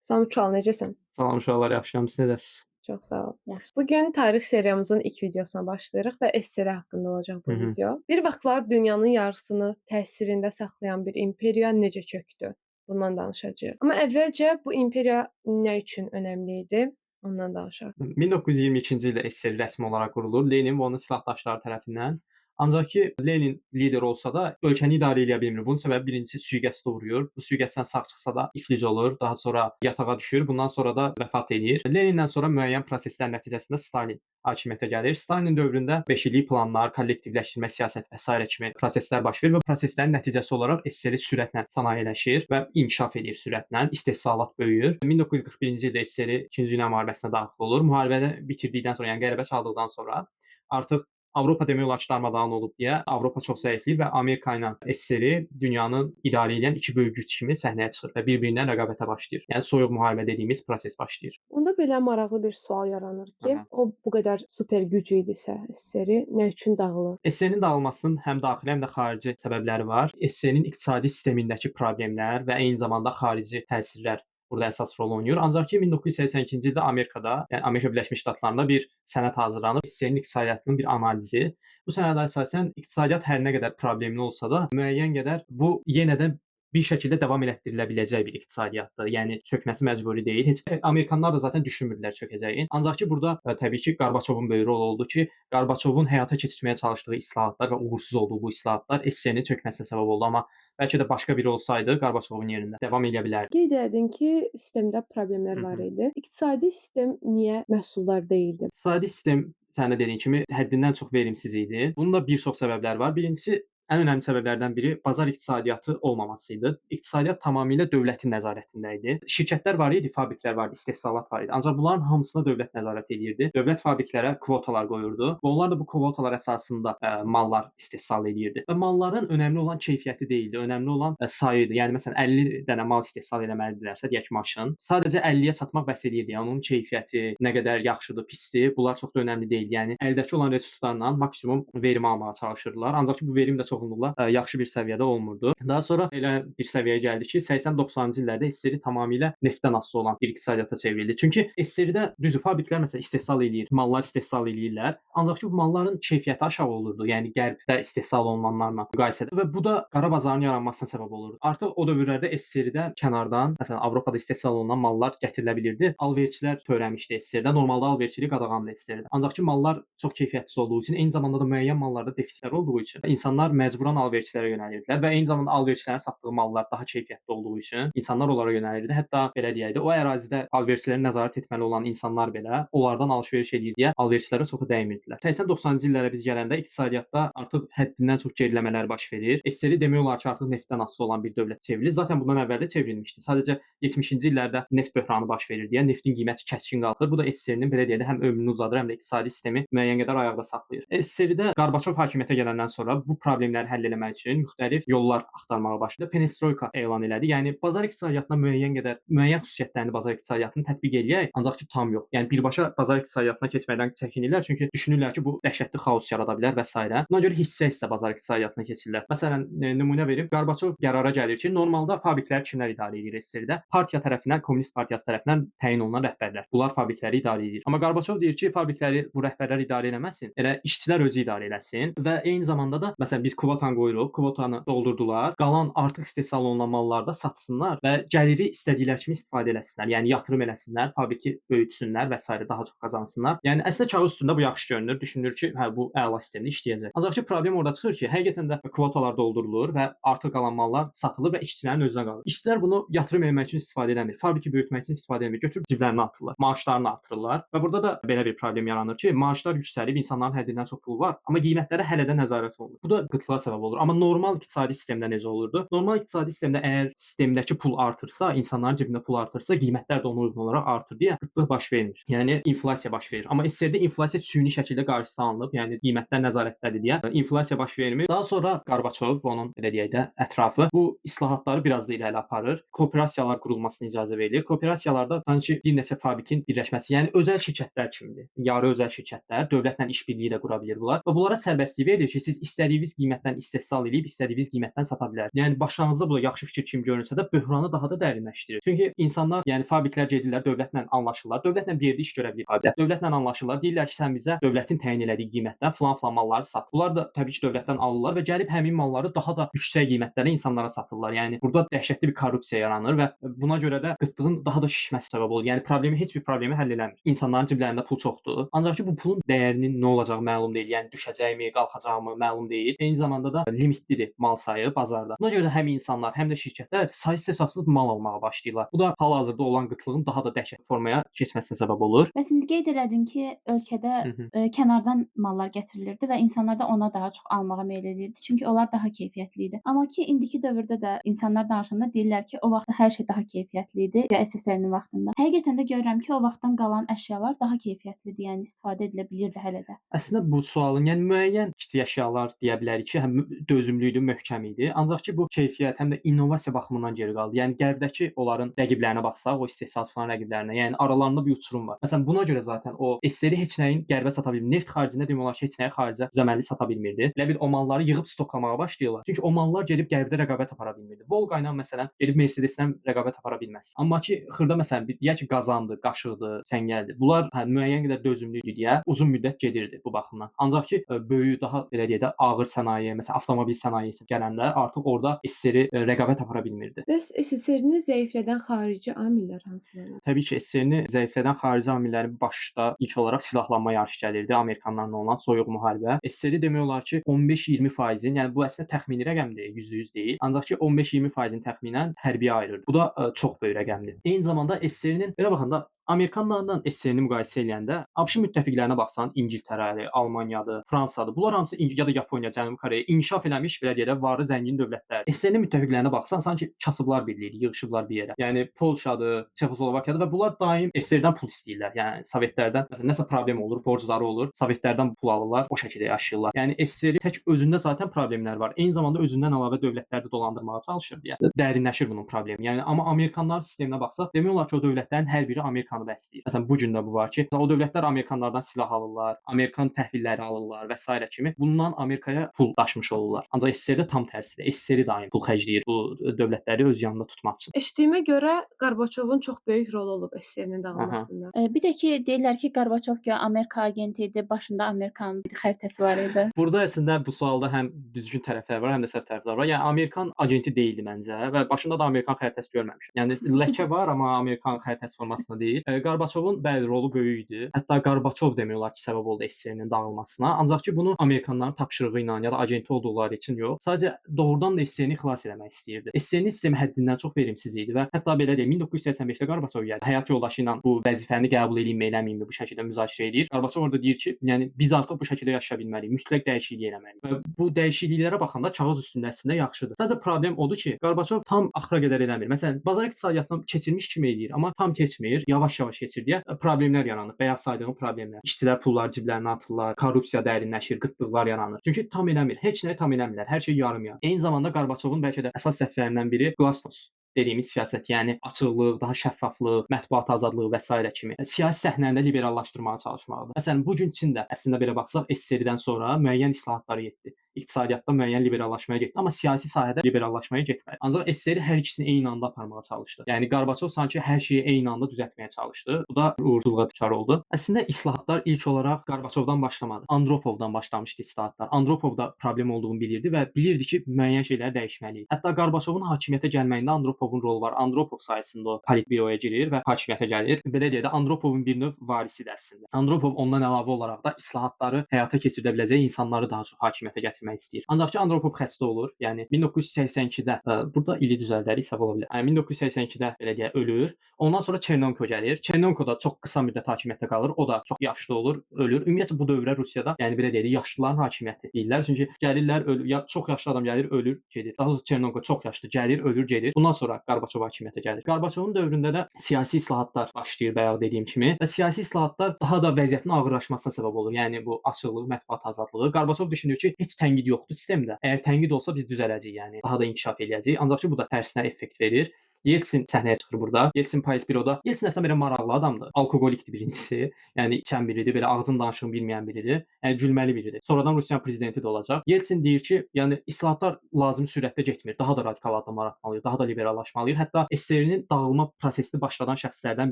Salam Tural, necəsən? Salam uşaqlar, yaxşıyam, siz necəsiz? Çox sağ ol. Yaxşı. Bugün tarix seriyamızın ilk videosuna başlayırıq və SSR haqqında olacaq Hı bu hı. video. Bir vaxtlar dünyanın yarısını təsirində saxlayan bir imperiya necə çökdü? Bundan danışacağıq. Amma əvvəlcə bu imperiya nə üçün önəmli idi? Ondan danışaq. 1922-ci ildə SSR rəsmi olaraq qurulur, Lenin və onun silahdaşları tərəfindən. Ancaq ki, Lenin lider olsa da ölkəni idarə edə bilmir. Bunun səbəbi birincisi sui-qəsd uğrayır. Bu sui-qəsddən sağ çıxsa da iflic olur, daha sonra yatağa düşür, bundan sonra da vəfat edir. Lenindən sonra müəyyən proseslər nəticəsində Stalin hakimiyyətə gəlir. Stalin dövründə beşilik planlar, kollektivləşdirmə siyasəti və sairə kimi proseslər baş verir və proseslərin nəticəsi olaraq SSR sürətlə sənayeləşir və inkişaf edir sürətlə, istehsalat böyüyür. 1941-ci ildə SSR 2-ci Dünya müharibəsinə daxil olur. Müharibəni bitirdikdən sonra, yəni qələbə çaldıqdan sonra artıq Avropa demək olar ki, darmadağın olub deyə Avropa çox zəifləyir və Amerika ilə SSR dünyanın idarə edən iki böyük güc kimi səhnəyə çıxır və bir-birinə rəqabətə başlayır. Yəni soyuq müharibə dediyimiz proses başlayır. Onda belə maraqlı bir sual yaranır ki, Aha. o bu qədər super güc idisə, SSR nə üçün dağılır? SSR-nin dağılmasının həm daxili, həm də xarici səbəbləri var. SSR-nin iqtisadi sistemindəki problemlər və eyni zamanda xarici təsirlər burada əsas rol oynayır. Ancaq ki 1982-ci ildə Amerikada, yəni Amerika Birləşmiş Ştatlarında bir sənəd hazırlanıb, SSR-nin iqtisadiyyatının bir analizi. Bu sənədə əsasən iqtisadiyyat hər nə qədər problemli olsa da, müəyyən qədər bu yenə də bir şəkildə davam elətdirilə biləcək bir iqtisadiyyatdır. Yəni çökməsi məcburi deyil. Heç Amerikanlar da zaten düşünmürdülər çökəcəyini. Ancaq ki burada təbii ki Qarbaçovun böyük rolu oldu ki, Qarbaçovun həyata keçirməyə çalışdığı islahatlar və uğursuz olduğu bu islahatlar SSR-nin çökməsinə səbəb oldu. Amma bəlkə də başqa biri olsaydı Qarbaçovun yerində davam edə bilərdi. Qeyd edin ki, sistemdə problemlər var idi. İqtisadi sistem niyə məhsuldar deyildi? İqtisadi sistem sən də dediyin kimi həddindən çox verimsiz idi. Bunun da bir çox səbəbləri var. Birincisi ən önəmli səbəblərdən biri bazar iqtisadiyyatı olmaması idi. İqtisadiyyat tamamilə dövlətin nəzarətində idi. Şirkətlər var idi, fabriklər var idi, istehsalat var idi. Ancaq bunların hamısına dövlət nəzarət edirdi. Dövlət fabriklərə kvotalar qoyurdu və onlar da bu kvotalar əsasında mallar istehsal edirdi. Və malların önəmli olan keyfiyyəti deyildi, önəmli olan sayı idi. Yəni məsələn 50 dənə mal istehsal etməlidirlərsə, deyək ki, maşın, sadəcə 50-yə çatmaq bəs edirdi. Yəni onun keyfiyyəti nə qədər yaxşıdır, pisdir, bunlar çox da önəmli deyil. Yəni əldəki olan resurslarla maksimum verim almağa çalışırdılar. Ancaq ki bu verim də çoxunluqla yaxşı bir səviyyədə olmurdu. Daha sonra elə bir səviyyəyə gəldi ki, 80-90-cı illərdə SSR tamamilə neftdən asılı olan bir iqtisadiyyata çevrildi. Çünki SSR-də düzdür, fabriklər məsələn istehsal eləyir, mallar istehsal eləyirlər. Ancaq ki bu malların keyfiyyəti aşağı olurdu. Yəni qərbdə istehsal olunanlarla müqayisədə və bu da qara bazarın yaranmasına səbəb olurdu. Artıq o dövrlərdə SSR-də kənardan, məsələn Avropada istehsal olunan mallar gətirilə bilirdi. Alverçilər törəmişdi SSR-də. Normalda alverçilik qadağandır SSR-də. Ancaq ki mallar çox keyfiyyətsiz olduğu üçün, eyni zamanda da müəyyən mallarda defisitlər olduğu üçün insanlar məcburan alverçilərə yönəlirdilər və eyni zamanda alverçilərin satdığı mallar daha keyfiyyətli olduğu üçün insanlar onlara yönəlirdi. Hətta belə deyək də, o ərazidə alverçiləri nəzarət etməli olan insanlar belə onlardan alış-veriş edir deyə alverçilərə çox da dəymirdilər. 80-90-cı illərə biz gələndə iqtisadiyyatda artıq həddindən çox geriləmələr baş verir. SSR demək olar ki, artıq neftdən asılı olan bir dövlət çevrilir. Zaten bundan əvvəl də çevrilmişdi. Sadəcə 70-ci illərdə neft böhranı baş verir deyə neftin qiyməti kəskin qalxır. Bu da SSR-nin belə deyək də həm ömrünü uzadır, həm də iqtisadi sistemi müəyyən qədər ayaqda saxlayır. SSR-də Qarbaçov hakimiyyətə gələndən sonra bu problemləri həll etmək üçün müxtəlif yollar axtarmağa başladı. Perestroika elan elədi. Yəni bazar iqtisadiyyatına müəyyən xüsusiyyətlərini bazar iqtisadiyyatının tətbiq eləyək, ancaq ki tam yox. Yəni birbaşa bazar iqtisadiyyatına keçməkdən çəkinirlər, çünki düşünürlər ki, bu dəhşətli xaos yarada bilər və s. Buna görə hissə-hissə bazar iqtisadiyyatına keçirlər. Məsələn, nümunə verim, Qarbaçov qərara gəlir ki, normalda fabrikləri kimlər idarə edir SSR-də? Partiya tərəfindən, Kommunist Partiyası tərəfindən təyin olunan rəhbərlər. Bunlar fabrikləri idarə edir. Amma Qarbaçov deyir ki, fabrikləri bu rəhbərlər idarə eləməsin, elə işçilər özü idarə eləsin və eyni zamanda da məsələn biz kvotanı qoyuruq, kvotanı doldurdular, qalan artıq istehsal olunan mallarda satsınlar və gəliri istədikləri kimi istifadə eləsinlər. Yəni yatırım eləsinlər, fabriki böyütsünlər və s. daha çox qazansınlar. Yəni əslində kağız üstündə bu yaxşı görünür. Düşünülür ki, hə bu əla sistemdə işləyəcək. Ancaq ki problem orada çıxır ki, həqiqətən də kvotalar doldurulur və artıq qalan mallar satılır və işçilərin özünə qalır. İşçilər bunu yatırım etmək üçün istifadə etmir, fabriki böyütmək üçün istifadə etmir, götürüb ciblərinə atırlar, maaşlarını artırırlar və burada da belə bir problem yaranır ki, maaşlar yüksəlib, insanların həddindən çox pulu var, amma qiymətlərə hələ də nəzarət olunur. Bu da qıtlığa səbəb olur. Amma normal iqtisadi sistemdə necə olurdu? Normal iqtisadi sistemdə əgər sistemdəki pul artırsa, insanların cibində pul artırsa, qiymətlər də ona uyğun olaraq artır deyə qıtlıq baş vermir. Yəni inflyasiya baş verir. Amma SSR-də inflyasiya süni şəkildə qarşısı alınıb, yəni qiymətlər nəzarətdədir deyə inflyasiya baş vermir. Daha sonra Qarbaçov və onun belə deyək də ətrafı bu islahatları biraz da irəli aparır. Kooperasiyalar qurulmasına icazə verilir. Kooperasiyalarda sanki bir neçə fabrikin birləşməsi, yəni özəl şirkətlər kimidir. Yarı özəl şirkətlər dövlətlə işbirliyi də qura bilir bunlar və bunlara sərbəstlik verilir ki, siz istədiyiniz qiymətdə qiymətdən istehsal edib istədiyimiz qiymətdən sata bilərik. Yəni başlanğıcda bu da yaxşı fikir kimi görünsə də böhranı daha da dərinləşdirir. Çünki insanlar, yəni fabriklər gedirlər, dövlətlə anlaşırlar. Dövlətlə bir yerdə iş görə bilir fabriklər. Dövlətlə anlaşırlar. Deyirlər ki, sən bizə dövlətin təyin elədiyi qiymətdən filan malları sat. Bunlar da təbii ki, dövlətdən alırlar və gəlib həmin malları daha da yüksək qiymətlərə insanlara satırlar. Yəni burada dəhşətli bir korrupsiya yaranır və buna görə də qıtlığın daha da şişməsi səbəb olur. Yəni heç bir problemi həll eləmir. İnsanların ciblərində pul çoxdur. Ancaq ki, bu pulun dəyərinin nə olacağı məlum deyil. Yəni düşəcəkmi, qalxacaqmı məlum deyil. Eyni zamanda da limitlidir mal sayı bazarda. Buna görə də həm insanlar, həm də şirkətlər saysız-hesabsız mal almağa başlayırlar. Bu da hal-hazırda olan qıtlığın daha da dəhşətli formaya keçməsinə səbəb olur. Bəs indi qeyd elədin ki, ölkədə kənardan mallar gətirilirdi və insanlar da ona daha çox almağa meyl edirdi. Çünki onlar daha keyfiyyətli idi. Amma ki, indiki dövrdə də insanlar danışanda deyirlər ki, o vaxt hər şey daha keyfiyyətli idi SSRİ-nin vaxtında. Həqiqətən də görürəm ki, o vaxtdan qalan əşyalar daha keyfiyyətlidir, yəni istifadə edilə bilirdi hələ də. Əslində bu sualın, yəni müəyyən kiçik əşyalar deyə bilərik ki, həm dözümlü idi, möhkəm idi. Ancaq ki, bu keyfiyyət həm də innovasiya baxımından geri qaldı. Yəni qərbdəki onların rəqiblərinə baxsaq, o istehsalçıların rəqiblərinə, yəni aralarında bir uçurum var. Məsələn, buna görə zaten o SSRİ heç nəyin qərbə sata bilmir. Neft xaricində demək olar ki, heç nəyi xaricə düzəməlli sata bilmirdi. Elə bil o malları yığıb stoklamağa başlayırlar. Çünki o mallar gedib qərbdə rəqabət apara bilmirdi. Volqa ilə məsələn gedib Mercedes-lə rəqabət apara bilməz. Amma ki, xırda məsələn deyək ki, qazandı, qaşıqdı, çəngəldir. Bunlar müəyyən qədər dözümlü idi deyə uzun müddət gedirdi bu baxımdan. Ancaq ki, böyük daha belə deyək də ağır sənaye, məsələn avtomobil sənayesi gələndə artıq orada SSRİ rəqabət apara bilmirdi. Bəs SSRİ-ni zəiflədən xarici amillər hansılardır? Təbii ki, SSRİ-ni zəiflədən xarici amillərin başda ilk olaraq silahlanma yarışı gəlirdi, Amerikanlarla olan soyuq müharibə. SSRİ demək olar ki, 15-20%, yəni bu əslində təxmini rəqəm deyil, %100 deyil. Ancaq ki, 15-20%-ni təxminən hərbiyə ayırırdı. Bu da çox böyük rəqəmdir. Eyni zamanda SSRİ-nin belə baxanda Amerikanlarla SSRİ-ni müqayisə edəndə ABŞ müttəfiqlərinə baxsan, İngiltərədir, Almaniyadır, Fransadır. Bunlar hamısı ya da Yaponiya, Cənubi Koreya inkişaf eləmiş belə deyək də varlı, zəngin dövlətlərdir. SSRİ-nin müttəfiqlərinə baxsan, sanki kasıblar birliyidir, yığışıblar bir yerə. Yəni Polşadır, Çexoslovakiyadır və bunlar daim SSRİ-dən pul istəyirlər. Yəni Sovetlərdən məsələn nəsə problem olur, borcları olur, Sovetlərdən pul alırlar, o şəkildə yaşayırlar. Yəni SSRİ tək özündə zaten problemlər var. Eyni zamanda özündən əlavə dövlətləri də dolandırmağa çalışır deyə dərinləşir bunun problemi. Yəni amma Amerikanlar sisteminə baxsaq, demək olar ki, o dövlətlərin hər biri Amerikanı bəsləyir. Məsələn, bu gün də bu var ki, o dövlətlər Amerikanlardan silah alırlar, Amerikan təhvilləri alırlar və s. kimi. Bundan Amerikaya pul daşımış olurlar. Ancaq SSRİ-də tam tərsidir. SSRİ daim pul xərcləyir bu dövlətləri öz yanında tutmaq üçün. Eşitdiyimə görə Qarbaçovun çox böyük rolu olub SSRİ-nin dağılmasında. Bir də ki, deyirlər ki, Qarbaçov güya Amerika agenti idi, başında Amerikanın xəritəsi var idi. Burada əslində bu sualda həm düzgün tərəflər var, həm də səhv tərəflər var. Yəni Amerikan agenti deyildi məncə və başında da Amerikan xəritəsi görməmişəm. Yəni ləkə var, amma Amerikan xəritəsi formasında deyil. Qarbaçovun bəli rolu böyük idi. Hətta Qarbaçov demək olar ki, səbəb oldu SSRİ-nin dağılmasına. Ancaq ki, bunu Amerikanların tapşırığı ilə ya da agenti olduqları üçün yox, sadəcə doğrudan da SSRİ-ni xilas etmək istəyirdi. SSRİ-nin sistemi həddindən çox verimsiz idi və hətta belə deyək, 1985-də Qarbaçov gəldi. Həyat yoldaşı ilə bu vəzifəni qəbul edeyimmi, eləməyimmi bu şəkildə müzakirə edir. Qarbaçov orada deyir ki, yəni biz artıq bu şəkildə yaşaya bilməliyik, mütləq dəyişiklik eləməliyik. Və bu dəyişikliklərə baxanda kağız üstündə əslində yaxşıdır. Sadəcə problem odur ki, Qarbaçov tam axıra qədər eləmir. Məsələn, bazar iqtisadiyyatını keçirmiş kimi eləyir, amma tam keçmir, yavaş-yavaş keçir deyə problemlər yaranır. Bayaq saydığım problemlər. İşçilər pulları ciblərinə atırlar, korrupsiya dərinləşir, qıtlıqlar yaranır. Çünki tam eləmir. Heç nəyi tam eləmirlər. Hər şey yarım-yarım. Eyni zamanda Qarbaçovun bəlkə də əsas səhvlərindən biri Glasnost dediyimiz siyasət, yəni açıqlıq, daha şəffaflıq, mətbuat azadlığı və s. kimi siyasi səhnəni liberallaşdırmağa çalışmaqdır. Məsələn, bu gün Çin də əslində belə baxsaq SSRİ-dən sonra müəyyən islahatlara getdi. İqtisadiyyatda müəyyən liberallaşmaya getdi, amma siyasi sahədə liberallaşmaya getmədi. Ancaq SSRİ hər ikisini eyni anda aparmağa çalışdı. Yəni Qarbaçov sanki hər şeyi eyni anda düzəltməyə çalışdı. Bu da uğursuzluğa düçar oldu. Əslində islahatlar ilk olaraq Qarbaçovdan başlamadı. Andropovdan başlamışdı islahatlar. Andropov da problem olduğunu bilirdi və bilirdi ki, müəyyən şeylər dəyişməlidir. Hətta Qarbaçovun hakimiyyətə gəlməyində Andropovun rolu var. Andropov sayəsində o politbyroya girir və hakimiyyətə gəlir. Belə deyək də Andropovun bir növ varisidir əslində. Andropov ondan əlavə olaraq da islahatları həyata keçirə biləcək insanları daha çox hakimiyyətə gətirmək istəyir. Ancaq ki, Andropov xəstə olur. Yəni 1982-də burada ili düzəldərik, səbəb ola bilər. Yəni 1982-də belə deyək ölür. Ondan sonra Çernenko gəlir. Çernenko da çox qısa müddət hakimiyyətdə qalır. O da çox yaşlı olur, ölür. Ümumiyyətlə bu dövrə Rusiyada, yəni belə deyək, yaşlıların hakimiyyəti deyirlər. Çünki gəlirlər, ölür, ya çox yaşlı adam gəlir, ölür, gedir. Daha doğrusu Çernenko çox yaşlı gəlir, ölür, gedir. Bundan sonra Qarbaçov hakimiyyətə gəlir. Qarbaçovun dövründə də siyasi islahatlar başlayır bayaq dediyim kimi və siyasi islahatlar daha da vəziyyətin ağırlaşmasına səbəb olur. Yəni bu açıqlıq, mətbuat azadlığı. Qarbaçov düşünür ki, heç tənqid yoxdur sistemdə. Əgər tənqid olsa biz düzələcəyik, yəni daha da inkişaf eləyəcəyik. Ancaq ki, bu da tərsinə effekt verir. Yeltsin səhnəyə çıxır burada. Yeltsin Politbyroda. Yeltsin əslində belə maraqlı adamdır. Alkoqolikdir birincisi. Yəni içən biridir, belə ağzın danışığını bilməyən biridir. Yəni gülməli biridir. Sonradan Rusiyanın prezidenti də olacaq. Yeltsin deyir ki, yəni islahatlar lazımi sürətdə getmir. Daha da radikal addımlar atmalıyıq, daha da liberallaşmalıyıq. Hətta SSRİ-nin dağılma prosesini başladan şəxslərdən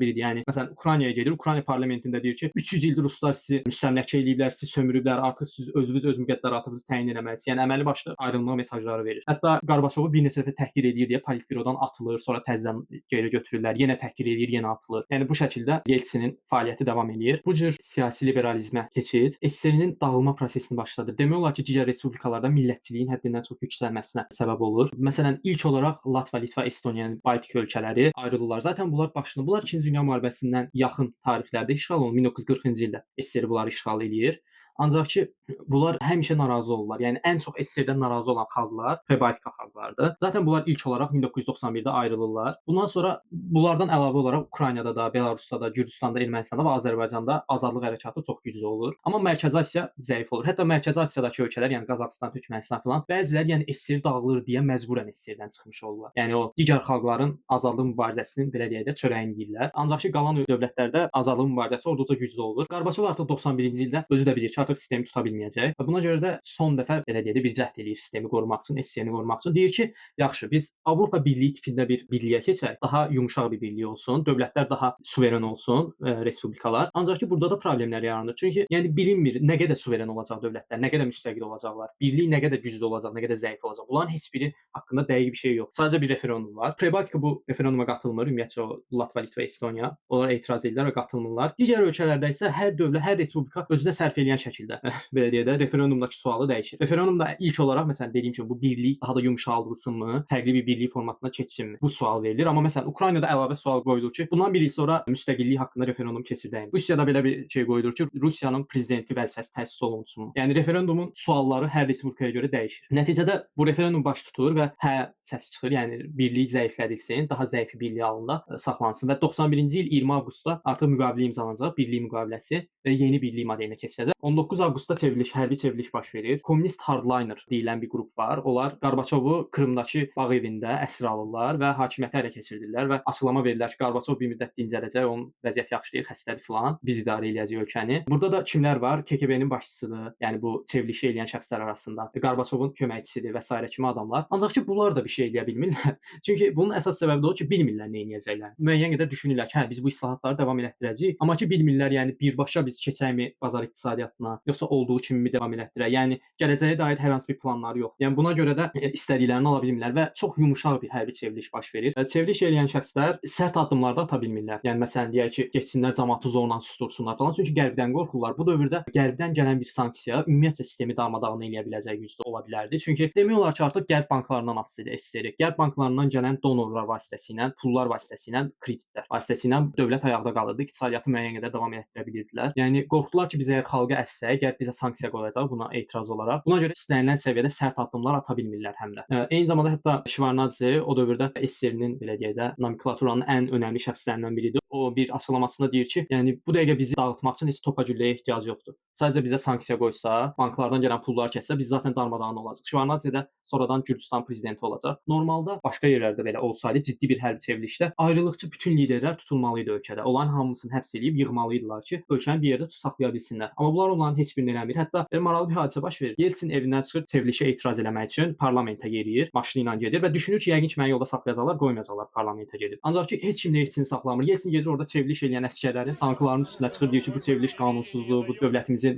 biridir. Yəni məsələn Ukraynaya gedir. Ukrayna parlamentində deyir ki, 300 ildir ruslar sizi müstəmləkə eləyiblər, sizi sömürüblər. Artıq siz özünüz öz müqəddəratınızı təyin etməlisiniz. Yəni əməli başlı ayrılma mesajları verir. Hətta Qarbaçovu bir neçə dəfə təhqir edir deyə Politbyrodan atılır, sonra təzədən geri götürürlər. Yenə təhqir edir, yenə atılır. Yəni bu şəkildə Yeltsinin fəaliyyəti davam eləyir. Bu cür siyasi liberalizmə keçid SSRİ-nin dağılma prosesini başladır. Demək olar ki, digər respublikalarda millətçiliyin həddindən çox yüksəlməsinə səbəb olur. Məsələn, ilk olaraq Latviya, Litva, Estoniyanın Baltik ölkələri ayrılırlar. Zaten bunlar 2-ci Dünya müharibəsindən yaxın tarixlərdə işğal olunur. 1940-cı ildə SSRİ bunları işğal eləyir. Ancaq ki, bunlar həmişə narazı olurlar. Yəni ən çox SSRİ-dən narazı olan xalqlar Prebaltika xalqlarıdır. Zaten bunlar ilk olaraq 1991-də ayrılırlar. Bundan sonra bunlardan əlavə olaraq Ukraynada da, Belarusda da, Gürcüstanda, Ermənistanda və Azərbaycanda azadlıq hərəkatı çox güclü olur. Amma Mərkəzi Asiya zəif olur. Hətta Mərkəzi Asiyadakı ölkələr, yəni Qazaxıstan, Türkmənistan filan, bəziləri yəni SSRİ dağılır deyə məcburən SSRİ-dən çıxmış olurlar. Yəni o digər xalqların azadlıq mübarizəsinin belə deyək də çörəyini yeyirlər. Ancaq ki, qalan dövlətlərdə azadlıq mübarizəsi olduqca güclü olur. Qarbaçov artıq 91-ci ildə özü də bilir ki, artıq sistemi tuta bilməyəcək və buna görə də son dəfə belə deyək də bir cəhd eləyir sistemi qorumaq üçün, SSRİ-ni qorumaq üçün. Deyir ki, yaxşı, biz Avropa Birliyi tipində bir birliyə keçək, daha yumşaq bir birlik olsun, dövlətlər daha suveren olsun, respublikalar. Ancaq ki, burada da problemlər yaranır. Çünki yəni bilinmir nə qədər suveren olacaq dövlətlər, nə qədər müstəqil olacaqlar, birlik nə qədər güclü olacaq, nə qədər zəif olacaq. Bunların heç biri haqqında dəqiq bir şey yox. Sadəcə bir referendum var. Prebaltika bu referenduma qatılmır, ümumiyyətcə o Latviya, Litva, Estoniya. Onlar etiraz edirlər və qatılmırlar. Digər ölkələrdə isə hər dövlət, hər respublika özünə sərf edən şəkildə belə deyək də referendumdakı sualı dəyişir. Referendumda ilk olaraq məsələn dediyim kimi bu birlik daha da yumşaldılsınmı, fərqli bir birlik formatına keçsinmi? Bu sual verilir. Amma məsələn Ukraynada əlavə sual qoyulur ki, bundan bir il sonra müstəqillik haqqında referendum keçirdəyim. Rusiyada belə bir şey qoyulur ki, Rusiyanın prezidenti vəzifəsi təsis olunsun. Yəni referendumun sualları hər respublikaya görə dəyişir. Nəticədə bu referendum baş tutur və hə səs çıxır. Yəni birlik zəiflədilsin, daha zəif bir birlik halında saxlansın və 91-ci il 20 avqustda artıq müqavilə imzalanacaq, birlik müqaviləsi və yeni birlik modelinə keçiriləcək. 19 avqustda hərbi çevriliş baş verir. Kommunist hardliner deyilən bir qrup var. Onlar Qarbaçovu Krımdakı bağ evində əsir alırlar və hakimiyyəti ələ keçirirlər və açıqlama verirlər ki, Qarbaçov bir müddət dincələcək, onun vəziyyəti yaxşı deyil, xəstədir filan. Biz idarə eləyəcəyik ölkəni. Burada da kimlər var? KGB-nin başçısıdır. Yəni bu çevrilişi eləyən şəxslər arasında. Qarbaçovun köməkçisidir və s. kimi adamlar. Ancaq ki, bunlar da bir şey eləyə bilmirlər. Çünki bunun əsas səbəbi də o ki, bilmirlər nə edəcəklər. Müəyyən qədər düşünürlər ki, hə biz bu islahatları davam etdirəcəyik. Amma ki, bilmirlər yəni birbaşa biz keçəkmi bazar iqtisadiyyatına, yoxsa olduğu kimi davam etdirək. Yəni gələcəyə dair hər hansı bir planları yox. Yəni buna görə də istədiklərini ala bilmirlər və çox yumşaq bir hərbi çevriliş baş verir. Çevriliş eləyən şəxslər sərt addımlar da ata bilmirlər. Yəni məsələn deyək ki, getsinlər cəmaatı zorla sustursunlar falan. Çünki qərbdən qorxurlar. Bu dövrdə qərbdən gələn bir sanksiya ümumiyyətlə sistemi darmadağın eləyə biləcəyi gücdə ola bilərdi. Çünki demək olar ki, artıq qərb banklarından asılı idi SSRİ. Qərb banklarından gələn donorlar vasitəsilə, pullar vasitəsilə, kreditlər vasitəsilə dövlət ayaqda qalırdı. İqtisadiyyatı müəyyən qədər davam etdirə bilirdilər. Yəni qorxdular ki, biz əgər xalqa əssək, qərb bizə sanksiya qoyacaq buna etiraz olaraq. Buna görə istənilən səviyyədə sərt addımlar ata bilmirlər həm də. Eyni zamanda hətta Şvarnadze o dövrdə SSRİ-nin belə deyək də nomenklaturanın ən önəmli şəxslərindən biridir. O bir açıqlamasında deyir ki, yəni bu dəqiqə bizi dağıtmaq üçün heç topa gülləyə ehtiyac yoxdur. Sadəcə bizə sanksiya qoysa, banklardan gələn pullar kəssə, biz zaten darmadağın olacaq. Şvarnadze də sonradan Gürcüstan prezidenti olacaq. Normalda başqa yerlərdə belə olsaydı ciddi bir hərbi çevrilişdə ayrılıqçı bütün liderlər tutulmalı idi ölkədə. Onların hamısını həbs edib yığmalıydılar ki, ölkəni bir yerdə saxlaya bilsinlər. Amma bunlar onların heç birini eləmir. Hətta maraqlı bir hadisə baş verir. Yeltsin evindən çıxır çevrilişə etiraz eləmək üçün parlamentə yeriyir, maşını ilə gedir və düşünür ki, yəqin ki, məni yolda saxlayacaqlar, qoymayacaqlar parlamentə gedib. Ancaq ki, heç kim Yeltsini saxlamır. Yeltsin gedir orada çevriliş eləyən əsgərlərin tanklarının üstünə çıxır, deyir ki, bu çevriliş qanunsuzdur, bu dövlətimizi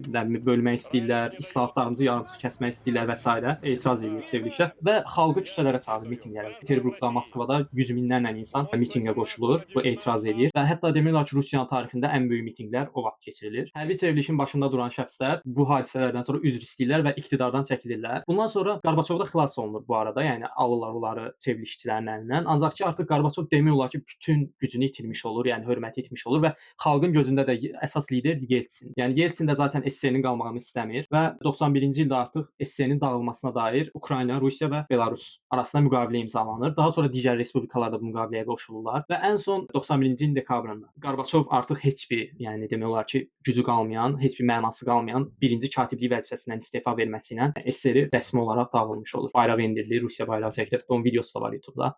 bölmək istəyirlər, islahatlarımızı yarımçıq kəsmək istəyirlər və s. etiraz edir çevrilişə və xalqı küçələrə çağırır mitinqlərə. Peterburqda, Moskvada yüz minlərlə insan mitinqə qoşulur, bu etiraz edir və hətta demək olar ki, Rusiyanın tarixində ən böyük mitinqlər o vaxt keçirilir. Hərbi çevrilişin başında duran şəxslər bu hadisələrdən sonra üzr istəyirlər və iqtidardan çəkilirlər. Bundan sonra Qarbaçov da xilas olunur bu arada, yəni alırlar onları çevrilişçilərin əlindən. Ancaq ki, artıq Qarbaçov demək olar ki, bütün gücünü itirmiş olur, yəni hörməti itmiş olur və xalqın gözündə də əsas lider Yeltsin. Yəni Yeltsin də zaten SSRİ-nin qalmağını istəmir və 91-ci ildə artıq SSRİ-nin dağılmasına dair Ukrayna, Rusiya və Belarus arasında müqavilə imzalanır. Daha sonra digər respublikalar da bu müqaviləyə qoşulurlar və ən son 91-ci ilin dekabrında Qarbaçov artıq heç bir, yəni demək olar ki, gücü qalmayan, heç bir mənası qalmayan birinci katiblik vəzifəsindən istefa verməsi ilə SSRİ rəsmi olaraq dağılmış olur. Bayraq endirilir, Rusiya bayrağı çəkilir. Onun videosu da var YouTube-da.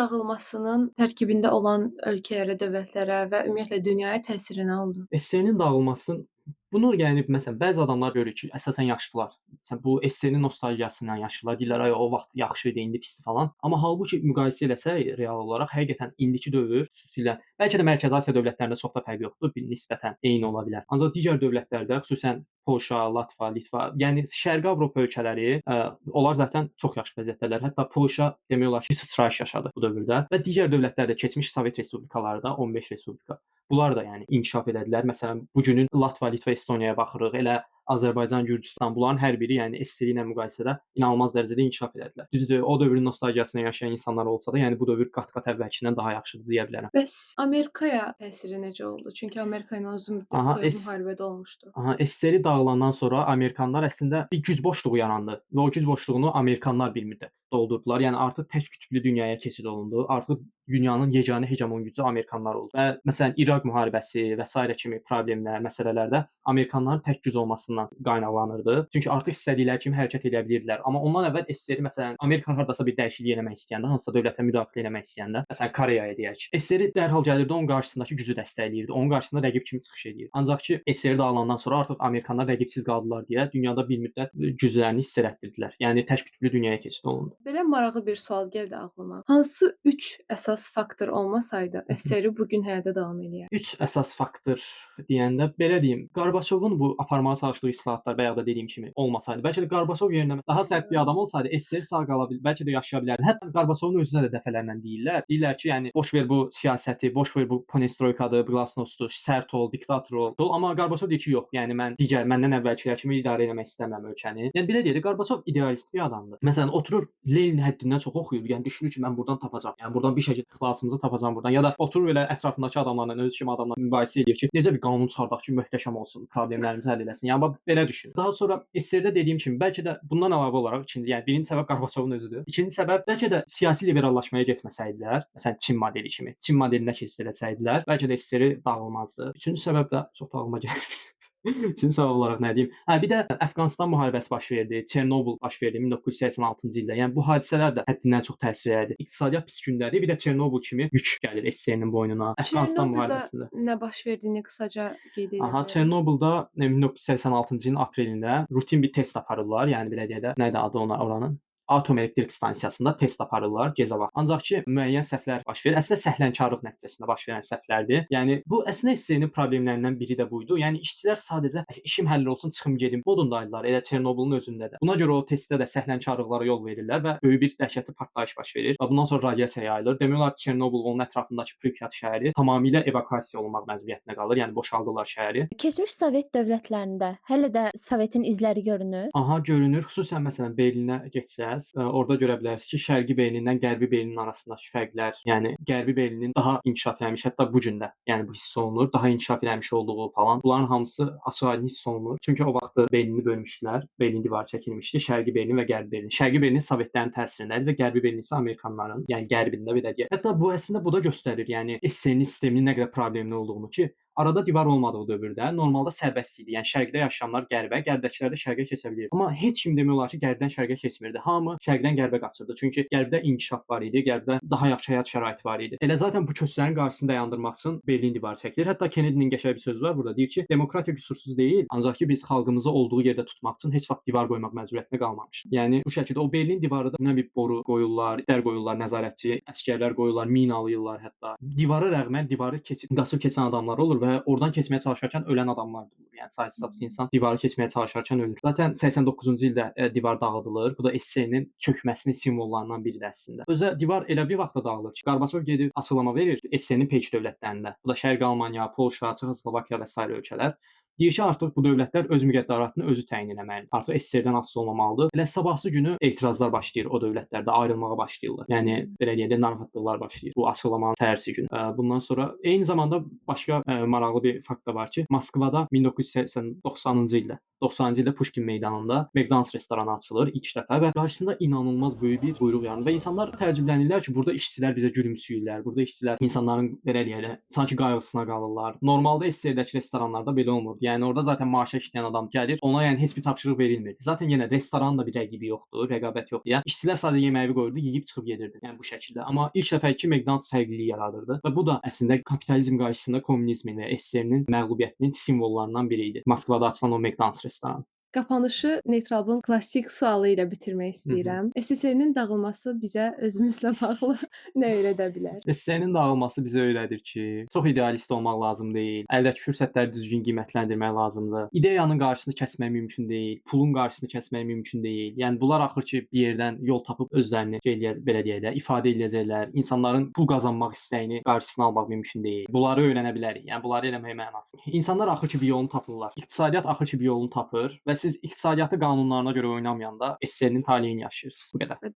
dağılmasının tərkibində olan ölkələrə, dövlətlərə və ümumiyyətlə dünyaya təsiri nə oldu? SSRİ-nin dağılmasının bunu yəni məsələn bəzi adamlar görür ki, əsasən yaşlılar. Məsələn bu SSRİ-nin nostalgiyasından yaşlılar deyirlər, ay o vaxt yaxşı idi, indi pisdir falan. Amma halbuki müqayisə eləsək real olaraq həqiqətən indiki dövr xüsusilə bəlkə də Mərkəzi Asiya dövlətlərində çox da fərq yoxdur, bir nisbətən eyni ola bilər. Ancaq digər dövlətlərdə, xüsusən Polşa, Latva, Litva, yəni Şərqi Avropa ölkələri onlar zaten çox yaxşı vəziyyətdələr. Hətta Polşa demək olar ki, sıçrayış yaşadı bu dövrdə və digər dövlətlərdə keçmiş Sovet respublikaları da 15 respublika. Bunlar da yəni inkişaf elədilər. Məsələn, bu günün Latva, Litva, Estoniyaya baxırıq. Elə Azərbaycan, Gürcüstan bunların hər biri yəni SSRİ ilə müqayisədə inanılmaz dərəcədə inkişaf elədilər. Düzdür, o dövrün nostalgiyasına yaşayan insanlar olsa da, yəni bu dövr qat-qat əvvəlkindən daha yaxşıdır deyə bilərəm. Bəs Amerikaya təsiri necə oldu? Çünki Amerika ilə uzun müddət Aha, soyuq müharibə olmuşdu. SSRİ dağılandan sonra Amerikanlar əslində bir güc boşluğu yarandı və o güc boşluğunu Amerikanlar bir müddət doldurdular. Yəni artıq tək qütblü dünyaya keçid olundu. Artıq dünyanın yeganə hegemon gücü Amerikanlar oldu. Və məsələn İraq müharibəsi və sairə kimi problemlər, məsələlərdə Amerikanların tək güc olmasından qaynaqlanırdı. Çünki artıq istədikləri kimi hərəkət edə bilirdilər. Amma ondan əvvəl SSRİ məsələn Amerika hardasa bir dəyişiklik eləmək istəyəndə, hansısa dövlətə müdaxilə eləmək istəyəndə, məsələn Koreyaya deyək. SSRİ dərhal gəlirdi, onun qarşısındakı gücü dəstəkləyirdi. Onun qarşısında rəqib kimi çıxış edirdi. Ancaq ki SSRİ dağılandan sonra artıq Amerikanlar rəqibsiz qaldılar deyə dünyada bir müddət güclərini hiss elətdirdilər. Yəni tək qütblü dünyaya keçid olundu. Belə maraqlı bir sual gəldi ağlıma. Hansı 3 əsas faktor olmasaydı SSRİ bu gün həyata davam eləyərdi? 3 əsas faktor deyəndə belə deyim, Qarbaçovun bu aparmağa çalışdığı islahatlar bayaq da dediyim kimi olmasaydı, bəlkə də Qarbaçov yerinə daha sərt bir adam olsaydı SSRİ sağ qala bilər, bəlkə də yaşaya bilərdi. Hətta Qarbaçovun özünə də dəfələrlə deyirlər. Deyirlər ki, yəni boş ver bu siyasəti, boş ver bu perestroykadır, glasnostdur, sərt ol, diktator ol. Amma Qarbaçov deyir ki, yox, yəni mən məndən əvvəlkilər kimi idarə etmək istəmirəm ölkəni. Yəni belə deyir, Qarbaçov idealist bir adamdır. Məsələn, oturur Lenin həddindən çox oxuyur. Yəni düşünür ki, mən burdan tapacağam. Yəni burdan bir şəkildə xilasımızı tapacağam burdan. Ya da oturur elə ətrafındakı adamlarla, özü kimi adamlarla mübahisə edir ki, necə bir qanun çıxardaq ki, möhtəşəm olsun, problemlərimizi həll eləsin. Yəni belə düşünür. Daha sonra SSRİ-də dediyim kimi, bəlkə də bundan əlavə olaraq ikinci, yəni birinci səbəb Qarbaçovun özüdür. İkinci səbəb bəlkə də siyasi liberallaşmaya getməsəydilər, məsələn Çin modeli kimi, Çin modelinə keçid etsəydilər, bəlkə də SSRİ dağılmazdı. Üçüncü səbəb də çox dağılma gəlir. Üçüncü səbəb olaraq nə deyim? Bir də Əfqanıstan müharibəsi baş verdi, Çernobıl baş verdi 1986-cı ildə. Yəni bu hadisələr də həddindən çox təsir elədi. İqtisadiyyat pis gündədir, bir də Çernobıl kimi yük gəlir SSRİ-nin boynuna. Əfqanistan müharibəsində nə baş verdiyini qısaca qeyd edə bilərəm. Çernobılda 1986-cı ilin aprelində rutin bir test aparırlar. Yəni belə deyək də, nə idi adı oranın? Atom elektrik stansiyasında test aparırlar gecə vaxtı. Ancaq ki, müəyyən səhvlər baş verir. Əslində səhlənkarlıq nəticəsində baş verən səhvlərdir. Yəni bu əslində SSRİ-nin problemlərindən biri də buydu. Yəni işçilər sadəcə işim həll olsun, çıxım gedim modundaydılar. Elə Çernobılın özündə də. Buna görə o testdə də səhlənkarlıqlara yol verirlər və böyük bir dəhşətli partlayış baş verir. Və bundan sonra radiasiya yayılır. Demək olar ki, Çernobıl onun ətrafındakı Pripyat şəhəri tamamilə evakuasiya olunmaq məcburiyyətinə qalır. Yəni boşaldırlar şəhəri. Keçmiş Sovet dövlətlərində hələ də Sovetin izləri görünür. Görünür. Xüsusən məsələn Berlinə getsəz, orada görə bilərsiniz ki, Şərqi Berlindən Qərbi Berlinin arasındakı fərqlər, yəni Qərbi Berlinin daha inkişaf eləmiş, hətta bu gün də, yəni bu hiss olunur, daha inkişaf eləmiş olduğu falan. Bunların hamısı açıq-aydın hiss olunur. Çünki o vaxtı Berlini bölmüşdülər, Berlin divarı çəkilmişdi, Şərqi Berlin və Qərbi Berlin. Şərqi Berlin Sovetlərin təsirində idi və Qərbi Berlin isə Amerikanların, yəni Qərbində belə deyək. Hətta bu əslində bu da göstərir, yəni SSRİ-nin sisteminin nə qədər problemli olduğunu ki, arada divar olmadığı dövrdə normalda sərbəst idi. Yəni şərqdə yaşayanlar qərbə, qərbdəkilər də şərqə keçə bilirdi. Amma heç kim demək olar ki, qərbdən şərqə keçmirdi. Hamı şərqdən qərbə qaçırdı. Çünki qərbdə inkişaf var idi, qərbdə daha yaxşı həyat şəraiti var idi. Elə zaten bu köçlərin qarşısını dayandırmaq üçün Berlin divarı çəkilir. Hətta Kennedy-nin qəşəng bir sözü var burada. Deyir ki, demokratiya qüsursuz deyil, ancaq ki biz xalqımızı olduğu yerdə tutmaq üçün heç vaxt divar qoymaq məcburiyyətinə qalmamışıq. Yəni bu şəkildə o Berlin divarı da bir boru qoyurlar, itlər qoyurlar, nəzarətçi əsgərlər qoyurlar, minalayırlar hətta. Divara rəğmən divarı qaçıb keçən adamlar olur və oradan keçməyə çalışarkən ölən adamlar da olur. Yəni saysız insan divarı keçməyə çalışarkən ölür. Zaten 89-cu ildə divar dağıdılır. Bu da SSRİ-nin çökməsinin simvollarından biridir əslində. Özə divar elə bir vaxtda dağılır ki, Qarbaçov gedib açıqlama verir SSRİ-nin peyk dövlətlərində. Bu da Şərqi Almaniya, Polşa, Çexoslovakiya və sair ölkələr. Deyir ki, artıq bu dövlətlər öz müqəddəratını özü təyin etməlidir. Artıq SSRİ-dən asılı olmamalıdır. Elə sabahsı günü etirazlar başlayır o dövlətlərdə, ayrılmağa başlayırlar. Yəni belə deyək də narahatlıqlar başlayır bu açıqlamanın səhərsi günü. Bundan sonra eyni zamanda başqa maraqlı bir fakt da var ki, Moskvada 1990-cı ildə 90-cı ildə Puşkin meydanında McDonald's restoranı açılır ilk dəfə və qarşısında inanılmaz böyük bir buyruq yaranır və insanlar təəccüblənirlər ki, burada işçilər bizə gülümsəyirlər. Burada işçilər insanların belə deyək də sanki qayğısına qalırlar. Normalda SSR-dəki restoranlarda belə olmurdu. Yəni orada zaten maaşa işləyən adam gəlir, ona yəni heç bir tapşırıq verilmirdi. Zaten yenə restoranın da bir rəqibi yoxdur, rəqabət yoxdur. Yəni işçilər sadəcə yeməyi qoyurdu, yeyib çıxıb gedirdi. Yəni bu şəkildə. Amma ilk dəfə ki McDonald's fərqlilik yaradırdı və bu da əslində kapitalizm qarşısında kommunizmin və SSR-nin məğlubiyyətinin simvollarından biri idi. Moskvada açılan o McDonald's restoranı. Qapanışı Neytralın klassik sualı ilə bitirmək istəyirəm. SSR-nin dağılması bizə özümüzlə bağlı nə öyrədə bilər? SSR-nin dağılması bizə öyrədir ki, çox idealist olmaq lazım deyil. Əldəki fürsətləri düzgün qiymətləndirmək lazımdır. İdeyanın qarşısını kəsmək mümkün deyil, pulun qarşısını kəsmək mümkün deyil. Yəni bunlar axır ki, bir yerdən yol tapıb özlərini belə deyək də, ifadə edəcəklər. İnsanların pul qazanmaq istəyini qarşısını almaq mümkün deyil. Bunları öyrənə bilərik. Yəni bunları eləmək mənası. İnsanlar axır ki, bir yolunu tapırlar. İqtisadiyyat axır ki, bir yolunu tapır və siz iqtisadiyyatı qanunlarına görə oynamayanda SSR-nin taleyini yaşayırsınız. Bu qədər.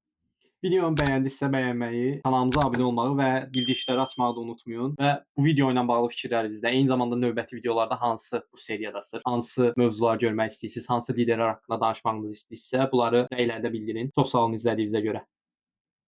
Videomu bəyəndinizsə bəyənməyi, kanalımıza abunə olmağı və bildirişləri açmağı da unutmayın. Və bu video ilə bağlı fikirlərinizdə, eyni zamanda növbəti videolarda hansı bu seriyadasınız, hansı mövzular görmək istəyirsiniz, hansı liderlər haqqında danışmağımızı istəyirsinizsə, bunları rəylərdə bildirin. Çox sağ olun izlədiyinizə görə.